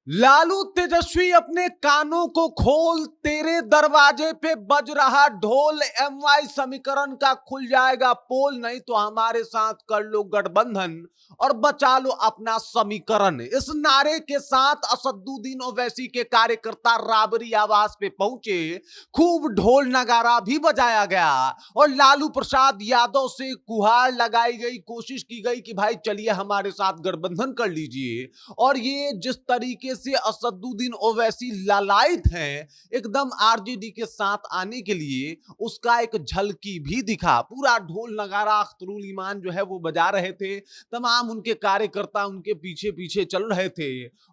लालू तेजस्वी अपने कानों को खोल, तेरे दरवाजे पे बज रहा ढोल। एमवाई समीकरण का खुल जाएगा पोल, नहीं तो हमारे साथ कर लो गठबंधन और बचा लो अपना समीकरण। इस नारे के साथ असदुद्दीन ओवैसी के कार्यकर्ता राबरी आवास पे पहुंचे, खूब ढोल नगारा भी बजाया गया और लालू प्रसाद यादव से गुहार लगाई गई, कोशिश की गई कि भाई चलिए हमारे साथ गठबंधन कर लीजिए। और ये जिस तरीके से असदुद्दीन ओवैसी लालायित हैं एकदम आरजेडी के साथ आने के लिए, उसका एक झलकी भी दिखा। पूरा ढोल नगारा अख्तरुल ईमान जो है वो बजा रहे थे, तमाम उनके कार्यकर्ता उनके पीछे पीछे चल रहे थे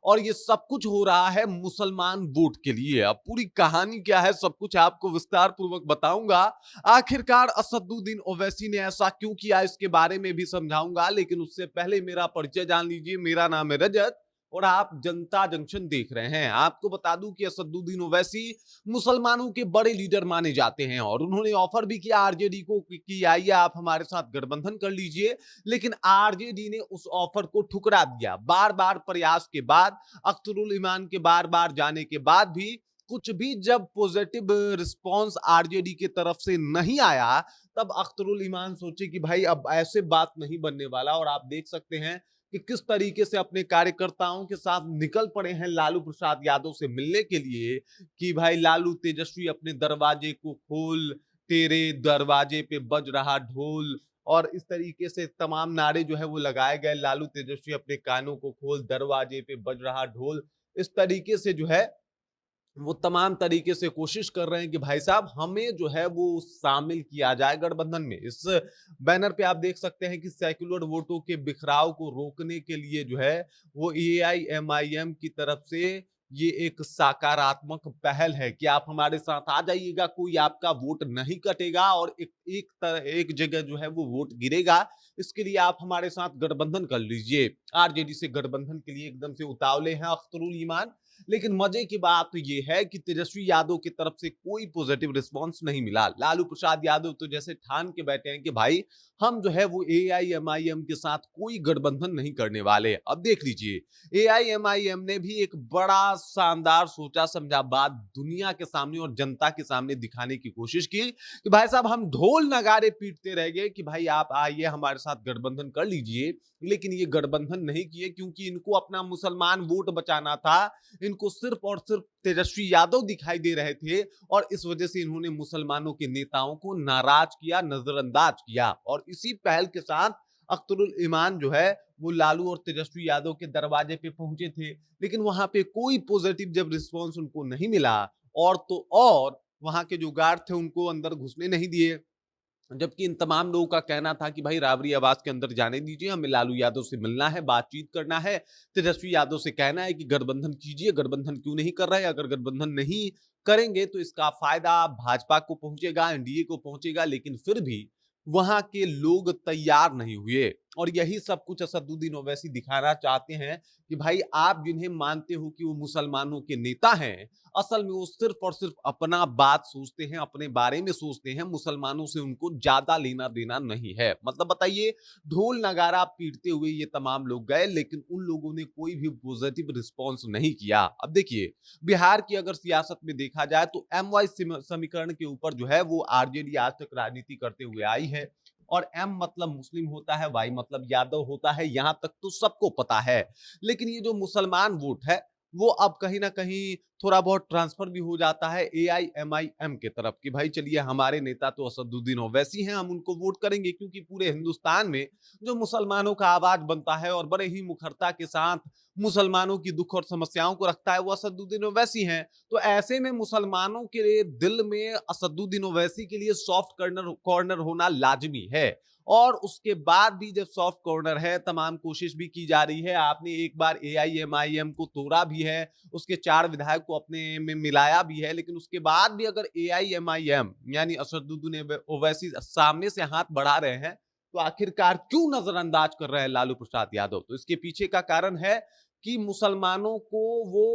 और ये सब कुछ हो रहा है मुसलमान वोट के लिए। अब पूरी कहानी क्या है सब कुछ आपको विस्तार पूर्वक बताऊंगा। आखिरकार असदुद्दीन ओवैसी ने ऐसा क्यों किया इसके बारे में भी समझाऊंगा, लेकिन उससे पहले मेरा परिचय जान लीजिए। मेरा नाम है रजत और आप जनता जंक्शन देख रहे हैं। आपको बता दूं कि असदुद्दीन ओवैसी मुसलमानों के बड़े लीडर माने जाते हैं और उन्होंने ऑफर भी किया आरजेडी को कि आइए आप हमारे साथ गठबंधन कर लीजिए, लेकिन आरजेडी ने उस ऑफर को ठुकरा दिया। बार बार प्रयास के बाद, अख्तरुल ईमान के बार बार जाने के बाद भी कुछ भी जब पॉजिटिव रिस्पांस आरजेडी की तरफ से नहीं आया, तब अख्तरुल ईमान सोचे कि भाई अब ऐसे बात नहीं बनने वाला। और आप देख सकते हैं कि किस तरीके से अपने कार्यकर्ताओं के साथ निकल पड़े हैं लालू प्रसाद यादव से मिलने के लिए कि भाई लालू तेजस्वी अपने दरवाजे को खोल, तेरे दरवाजे पे बज रहा ढोल। और इस तरीके से तमाम नारे जो है वो लगाए गए, लालू तेजस्वी अपने कानों को खोल, दरवाजे पे बज रहा ढोल। इस तरीके से जो है वो तमाम तरीके से कोशिश कर रहे हैं कि भाई साहब हमें जो है वो शामिल किया जाए गठबंधन में। इस बैनर पे आप देख सकते हैं कि सेक्युलर वोटों के बिखराव को रोकने के लिए जो है वो एआईएमआईएम की तरफ से ये एक सकारात्मक पहल है कि आप हमारे साथ आ जाइएगा, कोई आपका वोट नहीं कटेगा और एक जगह जो है वो वोट गिरेगा। इसके लिए आप हमारे साथ गठबंधन कर लीजिए। आरजेडी से गठबंधन के लिए एकदम से उतावले हैं अख्तरुल ईमान। लेकिन मजे की बात तो ये है कि तेजस्वी यादव की तरफ से कोई पॉजिटिव रिस्पांस नहीं मिला। लालू प्रसाद यादव तो जैसे ठान के बैठे हैं कि भाई हम जो है वो एआईएमआईएम के साथ कोई गठबंधन नहीं करने वाले। अब देख लीजिए, एआईएमआईएम ने भी एक बड़ा शानदार सोचा समझा बात दुनिया के सामने और जनता के सामने दिखाने की कोशिश की कि भाई साहब हम ढोल नगारे पीटते रह गए कि भाई आप आइए हमारे साथ गठबंधन कर लीजिए, लेकिन ये गठबंधन नहीं किए क्योंकि इनको अपना मुसलमान वोट बचाना था। इनको सिर्फ और सिर्फ तेजस्वी यादव दिखाई दे रहे थे और इस वजह से इन्होंने मुसलमानों के नेताओं को नाराज किया, नजरअंदाज किया। और इसी पहल के साथ अख्तरुल ईमान जो है वो लालू और तेजस्वी यादव के दरवाजे पे पहुंचे थे, लेकिन वहां पे कोई पॉजिटिव जब रिस्पॉन्स उनको नहीं मिला और तो और वहां के जो गार्ड थे उनको अंदर घुसने नहीं दिए। जबकि इन तमाम लोगों का कहना था कि भाई राबरी आवास के अंदर जाने दीजिए, हमें लालू यादव से मिलना है, बातचीत करना है। तेजस्वी यादव से कहना है कि गठबंधन कीजिए। गठबंधन क्यों नहीं कर रहे? अगर गठबंधन नहीं करेंगे तो इसका फायदा भाजपा को पहुंचेगा, एनडीए को पहुंचेगा। लेकिन फिर भी वहां के लोग तैयार नहीं हुए और यही सब कुछ असदुद्दीन ओवैसी दिखाना चाहते हैं कि भाई आप जिन्हें मानते हो कि वो मुसलमानों के नेता हैं, असल में वो सिर्फ और सिर्फ अपना बात सोचते हैं, अपने बारे में सोचते हैं। मुसलमानों से उनको ज्यादा लेना देना नहीं है। मतलब बताइए, ढोल नगारा पीटते हुए ये तमाम लोग गए, लेकिन उन लोगों ने कोई भी पॉजिटिव रिस्पॉन्स नहीं किया। अब देखिए, बिहार की अगर सियासत में देखा जाए तो एमवाई समीकरण के ऊपर जो है वो आरजेडी आज तक राजनीति करते हुए आई है। और एम मतलब मुस्लिम होता है, वाई मतलब यादव होता है, यहां तक तो सबको पता है। लेकिन ये जो मुसलमान वोट है वो अब कहीं ना कहीं थोड़ा बहुत ट्रांसफर भी हो जाता है एआईएमआईएम के तरफ कि भाई चलिए हमारे नेता तो असदुद्दीन ओवैसी हैं, हम उनको वोट करेंगे। क्योंकि पूरे हिंदुस्तान में जो मुसलमानों का आवाज बनता है और बड़े ही मुखरता के साथ मुसलमानों की दुख और समस्याओं को रखता है वो असदुद्दीन ओवैसी हैं। तो ऐसे में मुसलमानों के दिल में असदुद्दीन ओवैसी के लिए सॉफ्ट कॉर्नर कॉर्नर होना लाजमी है। और उसके बाद भी जब सॉफ्ट कॉर्नर है, तमाम कोशिश भी की जा रही है। आपने एक बार एआईएमआईएम को तोड़ा भी है, उसके 4 विधायक को अपने में मिलाया भी है, लेकिन उसके बाद भी अगर एआईएमआईएम यानी असदुद्दीन ओवैसी सामने से हाथ बढ़ा रहे हैं, तो आखिरकार क्यों नजरअंदाज कर रहे हैं लालू प्रसाद यादव? तो इसके पीछे का कारण है कि मुसलमानों को वो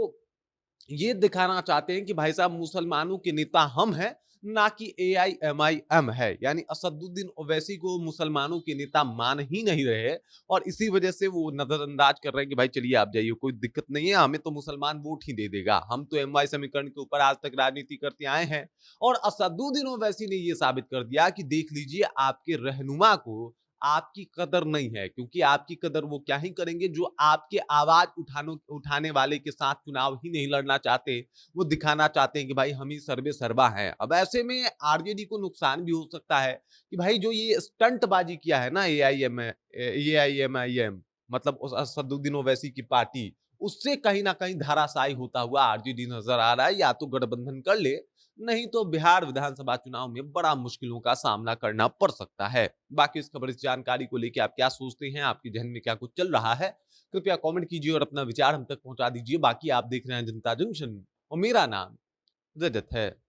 ये दिखाना चाहते हैं कि भाई साहब मुसलमानों के नेता हम हैं, ना कि AIMIM है। यानी असदुद्दीन ओवैसी को मुसलमानों के नेता मान ही नहीं रहे और इसी वजह से वो नजरअंदाज कर रहे हैं कि भाई चलिए आप जाइए, कोई दिक्कत नहीं है, हमें तो मुसलमान वोट ही दे देगा, हम तो MY समीकरण के ऊपर आज तक राजनीति करते आए हैं। और असदुद्दीन ओवैसी ने ये साबित कर दिया कि देख लीजिए आपके रहनुमा को आपकी कदर नहीं है, क्योंकि आपकी कदर वो क्या ही करेंगे जो आपके आवाज उठाने वाले के साथ चुनाव ही नहीं लड़ना चाहते। वो दिखाना चाहते हैं कि भाई हम ही सर्वे सर्वा हैं। अब ऐसे में आरजेडी को नुकसान भी हो सकता है कि भाई जो ये स्टंटबाजी किया है ना AIMIM, मतलब उस असदुद्दीन ओवैसी की पार्टी, उससे कहीं ना कहीं धाराशायी होता हुआ आरजेडी नजर आ रहा है। या तो गठबंधन कर ले, नहीं तो बिहार विधानसभा चुनाव में बड़ा मुश्किलों का सामना करना पड़ सकता है। बाकी इस खबर, इस जानकारी को लेकर आप क्या सोचते हैं, आपके जहन में क्या कुछ चल रहा है, कृपया कमेंट कीजिए और अपना विचार हम तक पहुंचा दीजिए। बाकी आप देख रहे हैं जनता जंक्शन और मेरा नाम रजत है।